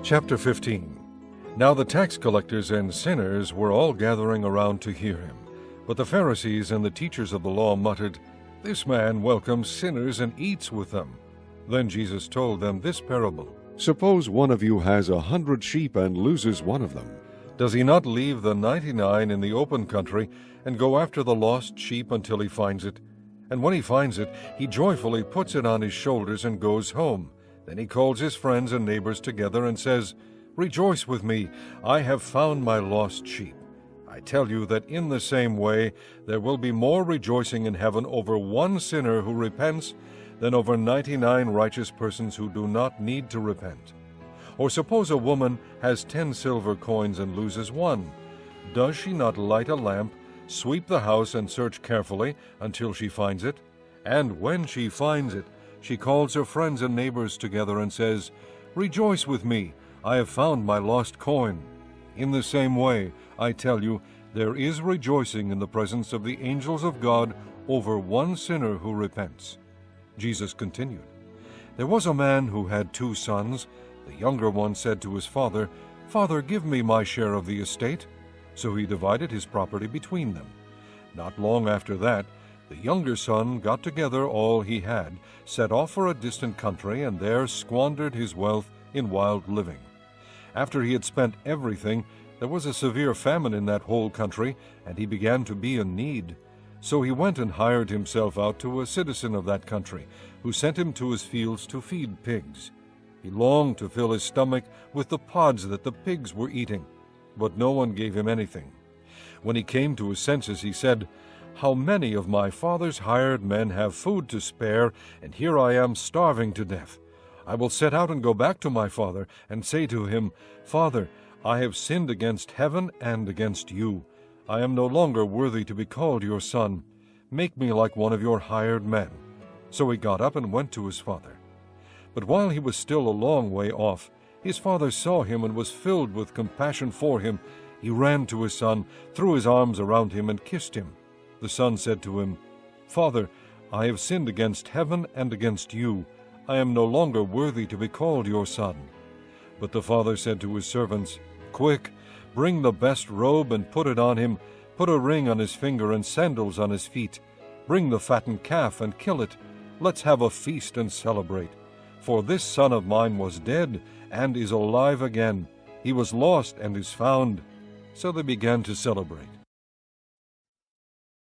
Chapter 15. Now the tax collectors and sinners were all gathering around to hear him. But the Pharisees and the teachers of the law muttered, "This man welcomes sinners and eats with them." Then Jesus told them this parable. Suppose one of you has 100 sheep and loses one of them. Does he not leave the 99 in the open country and go after the lost sheep until he finds it? And when he finds it, he joyfully puts it on his shoulders and goes home. Then he calls his friends and neighbors together and says, "Rejoice with me, I have found my lost sheep." I tell you that in the same way there will be more rejoicing in heaven over one sinner who repents than over 99 righteous persons who do not need to repent. Or suppose a woman has 10 silver coins and loses one. Does she not light a lamp, sweep the house, and search carefully until she finds it? And when she finds it, she calls her friends and neighbors together and says, "Rejoice with me, I have found my lost coin." In the same way, I tell you, there is rejoicing in the presence of the angels of God over one sinner who repents. Jesus continued, There was a man who had 2 sons. The younger one said to his father, "Father, give me my share of the estate." So he divided his property between them. Not long after that, the younger son got together all he had, set off for a distant country, and there squandered his wealth in wild living. After he had spent everything, there was a severe famine in that whole country, and he began to be in need. So he went and hired himself out to a citizen of that country, who sent him to his fields to feed pigs. He longed to fill his stomach with the pods that the pigs were eating, but no one gave him anything. When he came to his senses, he said, "How many of my father's hired men have food to spare, and here I am starving to death. I will set out and go back to my father, and say to him, 'Father, I have sinned against heaven and against you. I am no longer worthy to be called your son. Make me like one of your hired men.' So he got up and went to his father. But while he was still a long way off, his father saw him and was filled with compassion for him. He ran to his son, threw his arms around him, and kissed him. The son said to him, 'Father, I have sinned against heaven and against you. I am no longer worthy to be called your son.' But the father said to his servants, 'Quick, bring the best robe and put it on him. Put a ring on his finger and sandals on his feet. Bring the fattened calf and kill it. Let's have a feast and celebrate. For this son of mine was dead and is alive again. He was lost and is found.' So they began to celebrate.